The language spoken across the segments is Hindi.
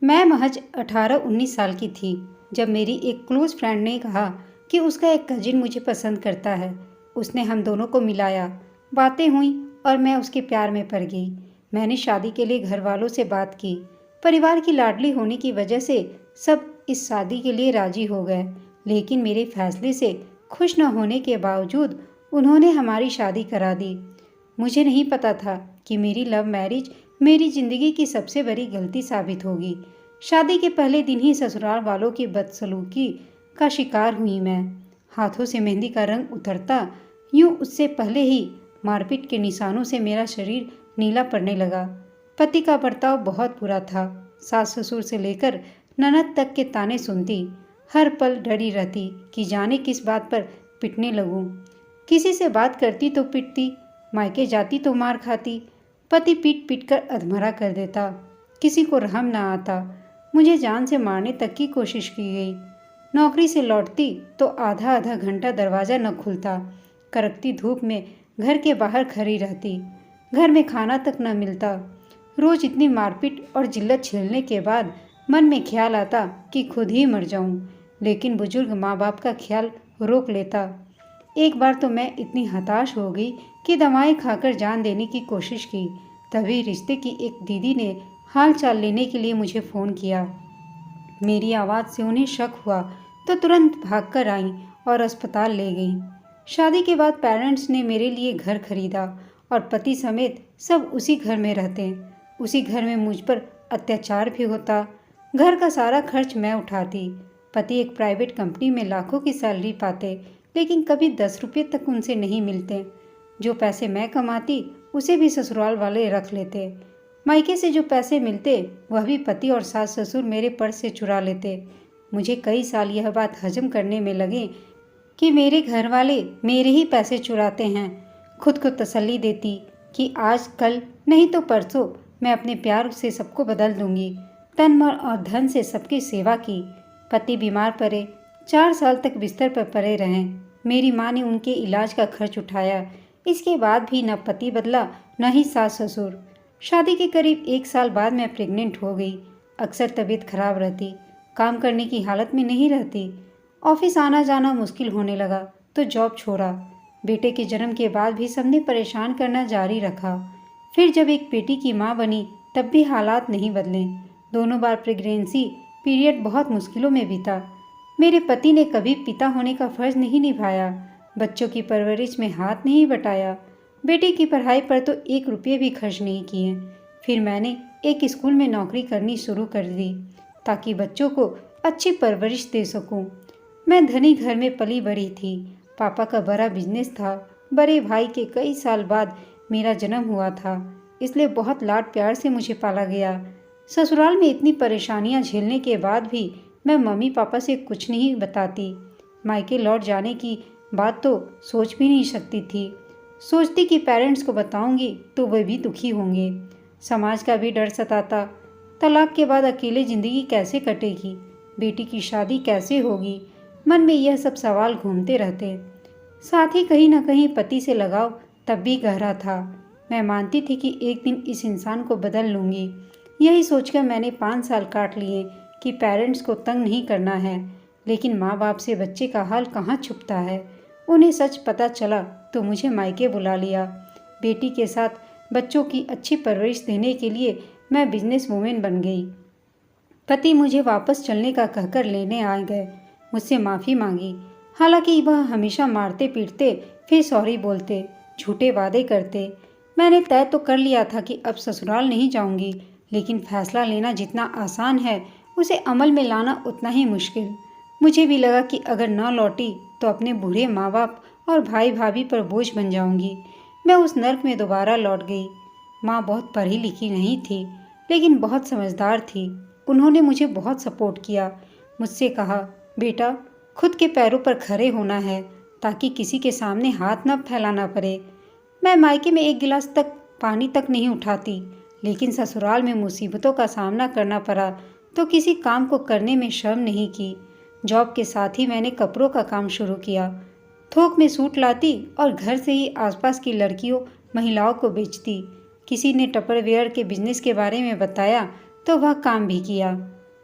मैं महज 18-19 साल की थी जब मेरी एक क्लोज फ्रेंड ने कहा कि उसका एक कजिन मुझे पसंद करता है। उसने हम दोनों को मिलाया, बातें हुई और मैं उसके प्यार में पड़ गई। मैंने शादी के लिए घर वालों से बात की। परिवार की लाडली होने की वजह से सब इस शादी के लिए राजी हो गए, लेकिन मेरे फैसले से खुश न होने के बावजूद उन्होंने हमारी शादी करा दी। मुझे नहीं पता था कि मेरी लव मैरिज मेरी जिंदगी की सबसे बड़ी गलती साबित होगी। शादी के पहले दिन ही ससुराल वालों की बदसलूकी का शिकार हुई मैं। हाथों से मेहंदी का रंग उतरता, यूं उससे पहले ही मारपीट के निशानों से मेरा शरीर नीला पड़ने लगा। पति का बर्ताव बहुत बुरा था। सास ससुर से लेकर ननद तक के ताने सुनती, हर पल डरी रहती कि जाने किस बात पर पिटने लगूं। किसी से बात करती तो पिटती, मायके जाती तो मार खाती। पति पीट पीट कर अधमरा कर देता। किसी को रहम न आता। मुझे जान से मारने तक की कोशिश की गई। नौकरी से लौटती तो आधा आधा घंटा दरवाज़ा न खुलता। कड़कती धूप में घर के बाहर खड़ी रहती। घर में खाना तक न मिलता। रोज इतनी मारपीट और जिल्लत झेलने के बाद मन में ख्याल आता कि खुद ही मर जाऊं, लेकिन बुजुर्ग माँ बाप का ख्याल रोक लेता। एक बार तो मैं इतनी हताश हो गई कि दवाएं खाकर जान देने की कोशिश की। तभी रिश्ते की एक दीदी ने हाल चाल लेने के लिए मुझे फ़ोन किया। मेरी आवाज़ से उन्हें शक हुआ तो तुरंत भागकर आई और अस्पताल ले गई। शादी के बाद पेरेंट्स ने मेरे लिए घर खरीदा और पति समेत सब उसी घर में रहते। उसी घर में मुझ पर अत्याचार भी होता। घर का सारा खर्च मैं उठाती। पति एक प्राइवेट कंपनी में लाखों की सैलरी पाते, लेकिन कभी 10 रुपये तक उनसे नहीं मिलते। जो पैसे मैं कमाती उसे भी ससुराल वाले रख लेते। मायके से जो पैसे मिलते वह भी पति और सास ससुर मेरे पर्स से चुरा लेते। मुझे कई साल यह बात हजम करने में लगे कि मेरे घर वाले मेरे ही पैसे चुराते हैं। खुद को तसल्ली देती कि आज कल नहीं तो परसों मैं अपने प्यार से सबको बदल दूंगी। तन मन और धन से सबकी सेवा की। पति बीमार पड़े, 4 साल तक बिस्तर पर पड़े रहें। मेरी माँ ने उनके इलाज का खर्च उठाया। इसके बाद भी न पति बदला न ही सास ससुर। शादी के करीब 1 साल बाद मैं प्रेग्नेंट हो गई। अक्सर तबीयत खराब रहती, काम करने की हालत में नहीं रहती। ऑफिस आना जाना मुश्किल होने लगा तो जॉब छोड़ा। बेटे के जन्म के बाद भी सबने परेशान करना जारी रखा। फिर जब एक बेटी की माँ बनी तब भी हालात नहीं बदले। दोनों बार प्रेगनेंसी पीरियड बहुत मुश्किलों में बीता। मेरे पति ने कभी पिता होने का फर्ज नहीं निभाया। बच्चों की परवरिश में हाथ नहीं बटाया। बेटी की पढ़ाई पर तो 1 रुपये भी खर्च नहीं किए। फिर मैंने एक स्कूल में नौकरी करनी शुरू कर दी ताकि बच्चों को अच्छी परवरिश दे सकूं। मैं धनी घर में पली बड़ी थी। पापा का बड़ा बिजनेस था। बड़े भाई के कई साल बाद मेरा जन्म हुआ था, इसलिए बहुत लाड प्यार से मुझे पाला गया। ससुराल में इतनी परेशानियां झेलने के बाद भी मैं मम्मी पापा से कुछ नहीं बताती। मायके लौट जाने की बात तो सोच भी नहीं सकती थी। सोचती कि पेरेंट्स को बताऊंगी तो वे भी दुखी होंगे। समाज का भी डर सताता। तलाक के बाद अकेले ज़िंदगी कैसे कटेगी, बेटी की शादी कैसे होगी, मन में यह सब सवाल घूमते रहते। साथ ही कहीं न कहीं पति से लगाव तब भी गहरा था। मैं मानती थी कि एक दिन इस इंसान को बदल लूँगी। यही सोचकर मैंने 5 साल काट लिए कि पेरेंट्स को तंग नहीं करना है, लेकिन माँ बाप से बच्चे का हाल कहाँ छुपता है। उन्हें सच पता चला तो मुझे मायके बुला लिया। बेटी के साथ बच्चों की अच्छी परवरिश देने के लिए मैं बिजनेस वूमेन बन गई। पति मुझे वापस चलने का कहकर लेने आ गए। मुझसे माफ़ी मांगी। हालांकि वह हमेशा मारते पीटते, फिर सॉरी बोलते, झूठे वादे करते। मैंने तय तो कर लिया था कि अब ससुराल नहीं जाऊंगी, लेकिन फैसला लेना जितना आसान है उसे अमल में लाना उतना ही मुश्किल। मुझे भी लगा कि अगर न लौटी तो अपने बूढ़े माँ बाप और भाई भाभी पर बोझ बन जाऊंगी। मैं उस नर्क में दोबारा लौट गई। माँ बहुत पढ़ी लिखी नहीं थी, लेकिन बहुत समझदार थी। उन्होंने मुझे बहुत सपोर्ट किया। मुझसे कहा, बेटा खुद के पैरों पर खड़े होना है ताकि किसी के सामने हाथ न फैलाना पड़े। मैं मायके में 1 गिलास तक पानी तक नहीं उठाती, लेकिन ससुराल में मुसीबतों का सामना करना पड़ा तो किसी काम को करने में शर्म नहीं की। जॉब के साथ ही मैंने कपड़ों का काम शुरू किया। थोक में सूट लाती और घर से ही आसपास की लड़कियों महिलाओं को बेचती। किसी ने टपरवेयर के बिजनेस के बारे में बताया तो वह काम भी किया।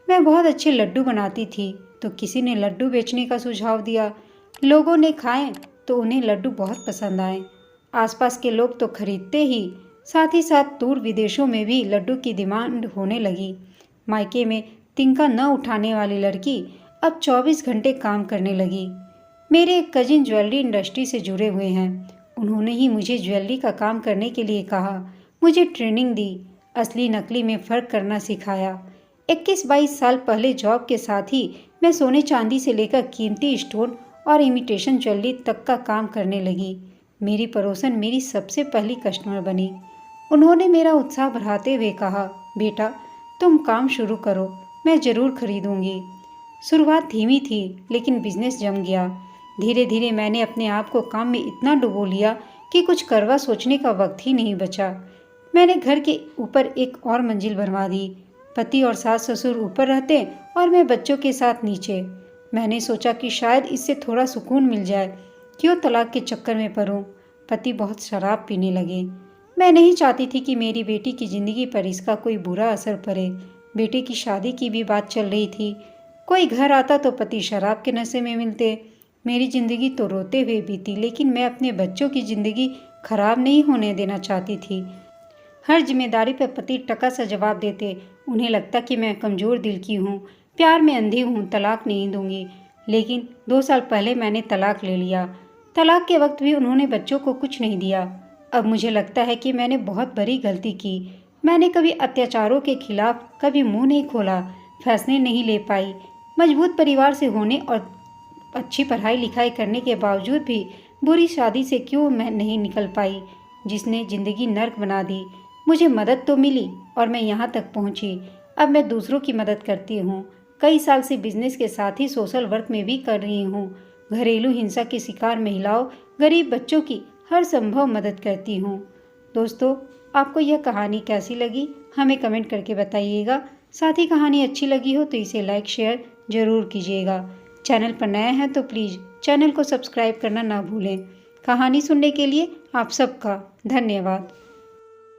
मैं बहुत अच्छे लड्डू बनाती थी तो किसी ने लड्डू बेचने का सुझाव दिया। लोगों ने खाए तो उन्हें लड्डू बहुत पसंद आए। आसपास के लोग तो खरीदते ही, साथ ही साथ दूर विदेशों में भी लड्डू की डिमांड होने लगी। मायके में तिनका न उठाने वाली लड़की अब 24 घंटे काम करने लगी। मेरे एक कजिन ज्वेलरी इंडस्ट्री से जुड़े हुए हैं। उन्होंने ही मुझे ज्वेलरी का काम करने के लिए कहा, मुझे ट्रेनिंग दी, असली नकली में फ़र्क करना सिखाया। 21-22 साल पहले जॉब के साथ ही मैं सोने चांदी से लेकर कीमती स्टोन और इमिटेशन ज्वेलरी तक का काम करने लगी। मेरी पड़ोसन मेरी सबसे पहली कस्टमर बनी। उन्होंने मेरा उत्साह बढ़ाते हुए कहा, बेटा तुम काम शुरू करो, मैं ज़रूर खरीदूंगी। शुरुआत धीमी थी लेकिन बिजनेस जम गया। धीरे धीरे मैंने अपने आप को काम में इतना डुबो लिया कि कुछ करवा सोचने का वक्त ही नहीं बचा। मैंने घर के ऊपर एक और मंजिल बनवा दी। पति और सास ससुर ऊपर रहते और मैं बच्चों के साथ नीचे। मैंने सोचा कि शायद इससे थोड़ा सुकून मिल जाए, क्यों तलाक के चक्कर में परूं। पति बहुत शराब पीने लगे। मैं नहीं चाहती थी कि मेरी बेटी की ज़िंदगी पर इसका कोई बुरा असर पड़े। बेटे की शादी की भी बात चल रही थी। कोई घर आता तो पति शराब के नशे में मिलते। मेरी ज़िंदगी तो रोते हुए बीती, लेकिन मैं अपने बच्चों की ज़िंदगी खराब नहीं होने देना चाहती थी। हर जिम्मेदारी पर पति टका सा जवाब देते। उन्हें लगता कि मैं कमज़ोर दिल की हूँ, प्यार में अंधी हूँ, तलाक नहीं दूंगी। लेकिन 2 साल पहले मैंने तलाक ले लिया। तलाक के वक्त भी उन्होंने बच्चों को कुछ नहीं दिया। अब मुझे लगता है कि मैंने बहुत बड़ी गलती की। मैंने कभी अत्याचारों के खिलाफ कभी मुंह नहीं खोला, फैसले नहीं ले पाई। मजबूत परिवार से होने और अच्छी पढ़ाई लिखाई करने के बावजूद भी बुरी शादी से क्यों मैं नहीं निकल पाई, जिसने ज़िंदगी नर्क बना दी। मुझे मदद तो मिली और मैं यहाँ तक पहुँची। अब मैं दूसरों की मदद करती हूँ। कई साल से बिजनेस के साथ ही सोशल वर्क में भी कर रही हूँ। घरेलू हिंसा के शिकार महिलाओं, गरीब बच्चों की हर संभव मदद करती हूँ। दोस्तों, आपको यह कहानी कैसी लगी हमें कमेंट करके बताइएगा। साथ ही कहानी अच्छी लगी हो तो इसे लाइक शेयर ज़रूर कीजिएगा। चैनल पर नए हैं तो प्लीज़ चैनल को सब्सक्राइब करना ना भूलें। कहानी सुनने के लिए आप सबका धन्यवाद।